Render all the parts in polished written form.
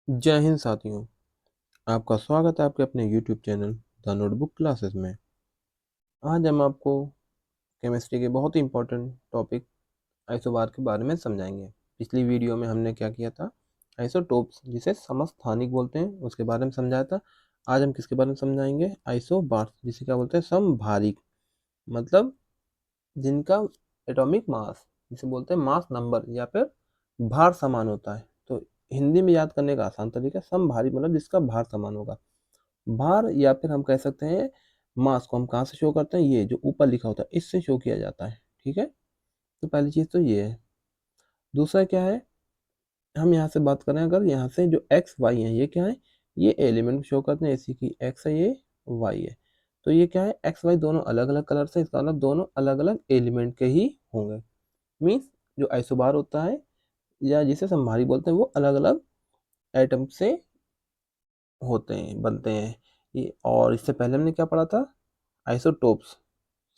जय हिंद साथियों। आपका स्वागत है आपके अपने YouTube channel the notebook classes में। आज हम आपको केमिस्ट्री के बहुत ही इम्पोर्टेंट टॉपिक आइसोबार के बारे में समझाएंगे। पिछली वीडियो में हमने क्या किया था, आइसोटोप्स जिसे समस्थानिक बोलते हैं उसके बारे में समझाया था। आज हम किसके बारे में समझाएंगे, आइसोबार जिसे क्या बोलते हैं, समभारिक, मतलब जिनका एटॉमिक मास, जिसे बोलते हैं मास नंबर या फिर भार समान होता है। तो हिंदी में याद करने का आसान तरीका, समभारी मतलब जिसका भार समान होगा। भार या फिर हम कह सकते हैं मास को हम कहाँ से शो करते हैं, ये जो ऊपर लिखा होता है इससे शो किया जाता है। ठीक है, तो पहली चीज़ तो ये है। दूसरा क्या है, हम यहाँ से बात करें, अगर यहाँ से जो एक्स वाई है ये क्या है, ये एलिमेंट शो करते हैं। इसी की एक्स है, ये वाई है। तो ये क्या है, एक्स वाई दोनों अलग अलग कलर से, इसका मतलब दोनों अलग अलग एलिमेंट के ही होंगे। मीन्स जो आइसोबार होता है या जिसे समभारी बोलते हैं वो अलग अलग एटम से होते हैं, बनते हैं ये। और इससे पहले हमने क्या पढ़ा था, आइसोटोप्स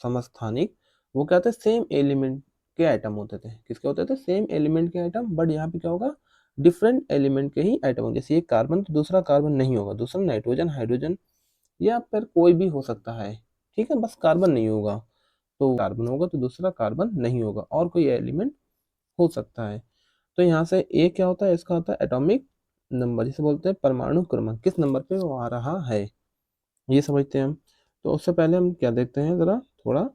समस्थानिक, वो क्या होते हैं, सेम एलिमेंट के आइटम होते थे। किसके होते थे, सेम एलिमेंट के आइटम, बट यहाँ पे क्या होगा, डिफरेंट एलिमेंट के ही आइटम होंगे। जैसे एक कार्बन तो दूसरा कार्बन नहीं होगा, दूसरा नाइट्रोजन हाइड्रोजन या फिर कोई भी हो सकता है। ठीक है, बस कार्बन नहीं होगा। तो कार्बन होगा तो दूसरा कार्बन नहीं होगा, और कोई एलिमेंट हो सकता है। तो यहाँ से ए क्या होता है, इसका होता है एटॉमिक नंबर, जिसे बोलते हैं परमाणु क्रमांक, किस नंबर पे वो आ रहा है, ये समझते हैं हम। तो उससे पहले हम क्या देखते हैं, जरा थोड़ा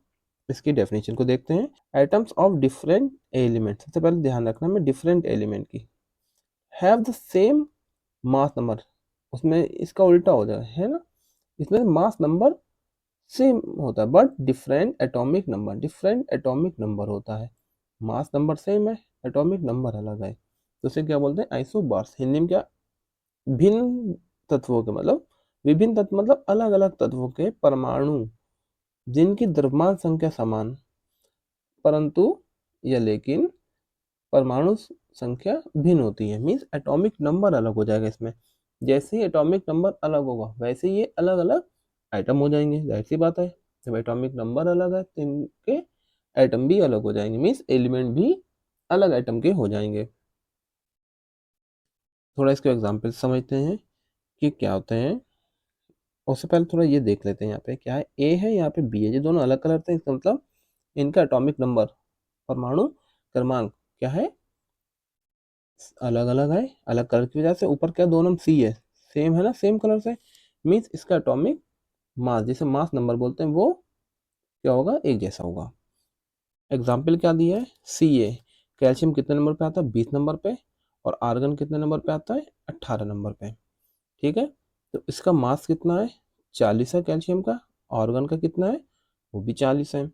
इसकी डेफिनेशन को देखते हैं। एटम्स ऑफ डिफरेंट एलिमेंट, सबसे पहले ध्यान रखना में डिफरेंट एलिमेंट की, have the same mass number, उसमें इसका उल्टा हो जाए है ना, इसमें मास नंबर सेम होता है but different atomic number, different atomic number होता है। मास नंबर सेम है, एटॉमिक नंबर अलग है, तो उसे क्या बोलते हैं, आइसोबार्स। हिंदी में क्या, भिन्न तत्वों के, मतलब विभिन्न तत्व मतलब अलग अलग तत्वों के परमाणु जिनकी द्रव्यमान संख्या समान, परंतु या लेकिन परमाणु संख्या भिन्न होती है। मीन्स एटॉमिक नंबर अलग हो जाएगा इसमें। जैसे ही एटॉमिक नंबर अलग होगा वैसे ये अलग अलग आइटम हो जाएंगे, जाहिर सी बात है। जब एटॉमिक नंबर अलग है तो इनके आइटम भी अलग हो जाएंगे, मीन्स एलिमेंट भी अलग आइटम के हो जाएंगे। थोड़ा इसको एग्जाम्पल समझते हैं कि क्या होते हैं। उससे पहले थोड़ा ये देख लेते हैं, यहाँ पे क्या है, ए है, यहाँ पे बी है, ये दोनों अलग कलर थे, इसका मतलब इनका एटॉमिक नंबर, परमाणु क्रमांक क्या है, अलग अलग है। अलग कलर की वजह से ऊपर क्या, दोनों सी है, सेम है ना, सेम कलर से, मीन्स इसका एटॉमिक मास, जिसे मास नंबर बोलते हैं, वो क्या होगा, एक जैसा होगा। एग्जाम्पल क्या दिया है, सी ए, कैल्शियम कितने नंबर पे आता है, 20 नंबर पे, और आर्गन कितने नंबर पे आता है, 18 नंबर पे। ठीक है, तो इसका मास कितना है, 40 है कैल्शियम का, ऑर्गन का कितना है, वो भी 40 है।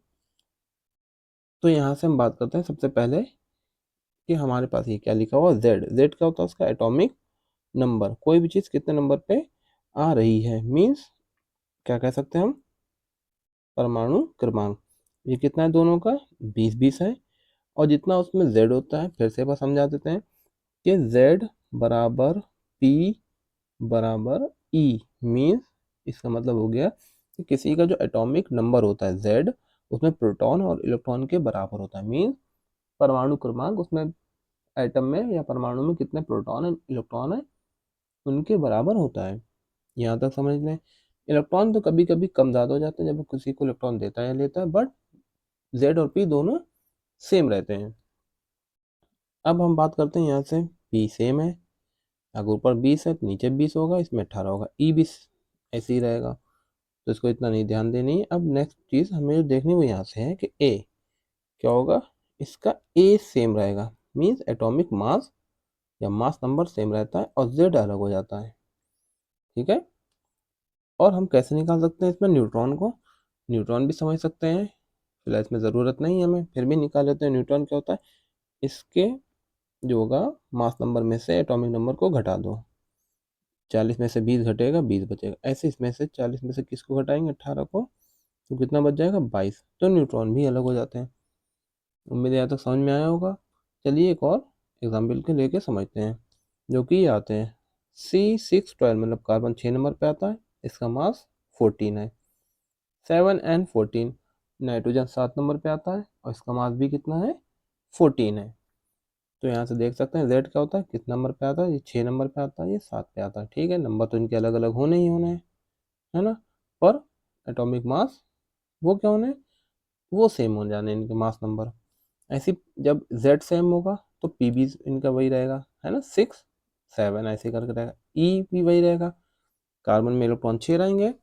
तो यहाँ से हम बात करते हैं सबसे पहले कि हमारे पास ये क्या लिखा हुआ, जेड, जेड क्या होता है, उसका एटॉमिक नंबर, कोई भी चीज़ कितने नंबर पे आ रही है, मीन्स क्या कह सकते हैं हम, परमाणु क्रमांक। ये कितना है दोनों का, 20-20 है। और जितना उसमें जेड होता है, फिर से बस समझा देते हैं कि जेड बराबर पी बराबर ई, मीन्स इसका मतलब हो गया कि किसी का जो एटॉमिक नंबर होता है जेड, उसमें प्रोटॉन और इलेक्ट्रॉन के बराबर होता है। मीन्स परमाणु क्रमांक उसमें एटम में या परमाणु में कितने प्रोटॉन और इलेक्ट्रॉन है उनके बराबर होता है। यहाँ तक समझ लें। इलेक्ट्रॉन तो कभी कभी कम ज़्यादा हो जाते हैं जब किसी को इलेक्ट्रॉन देता है या लेता है, बट जेड और पी दोनों सेम रहते हैं। अब हम बात करते हैं यहाँ से, पी सेम है, अगर ऊपर 20 है तो नीचे 20 होगा, इसमें 18 होगा, ई 20 ऐसे ही रहेगा, तो इसको इतना नहीं ध्यान देनी है। अब नेक्स्ट चीज़ हमें जो देखनी वो यहाँ से है कि ए क्या होगा, इसका ए सेम रहेगा, मीन्स एटॉमिक मास या मास नंबर सेम रहता है, और जेड अलग हो जाता है। ठीक है, और हम कैसे निकाल सकते हैं इसमें न्यूट्रॉन को, न्यूट्रॉन भी समझ सकते हैं, फिलहाल इसमें ज़रूरत नहीं है हमें, फिर भी निकाल लेते हैं। न्यूट्रॉन क्या होता है, इसके जो होगा मास नंबर में से एटॉमिक नंबर को घटा दो, 40 में से 20 घटेगा, 20 बचेगा, ऐसे इसमें से 40 में से किसको घटाएंगे, 18 को, तो कितना बच जाएगा, 22। तो न्यूट्रॉन भी अलग हो जाते हैं। उम्मीद है यहाँ तक समझ में आया होगा। चलिए एक और एग्जाम्पल के लेके समझते हैं, जो कि ये आते हैं C612, मतलब कार्बन 6 नंबर पे आता है, इसका मास 14 है। 7 and 14, नाइट्रोजन 7 नंबर पे आता है और इसका मास भी कितना है, 14 है। तो यहाँ से देख सकते हैं जेड क्या होता है, किस नंबर पे आता है, ये 6 नंबर पे आता है, ये 7 पे आता है। ठीक है, नंबर तो इनके अलग अलग होने ही होने हैं, है ना, पर एटॉमिक मास वो क्या होने, वो सेम हो जाने इनके मास नंबर। ऐसे जब जेड सेम होगा तो पी भी इनका वही रहेगा, है ना, 6 7 ऐसे करके रहेगा। ई भी वही रहेगा, कार्बन में इलेक्ट्रॉन 6 रहेंगे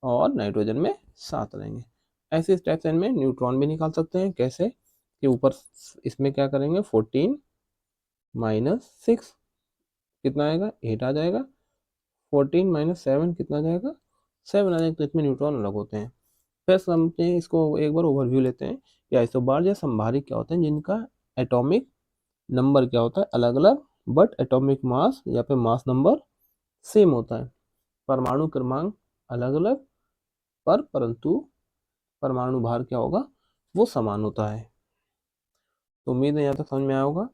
और नाइट्रोजन में 7 रहेंगे। ऐसे इस टाइप से इनमें न्यूट्रॉन भी निकाल सकते हैं। कैसे कि ऊपर इसमें क्या करेंगे, 14 -6 कितना आएगा, 8 आ जाएगा। 14 -7 कितना आ जाएगा, 7 आ जाएगा। तो इसमें न्यूट्रॉन अलग होते हैं। फिर समझते इसको एक बार ओवरव्यू लेते हैं कि आइसोबार या संभारिक क्या होते हैं, जिनका एटॉमिक नंबर क्या होता है अलग अलग, बट एटॉमिक मास या फिर मास नंबर सेम होता है। परमाणु क्रमांक अलग अलग, परंतु परमाणु भार क्या होगा, वो समान होता है। तो उम्मीद है यहाँ तक समझ में आया होगा।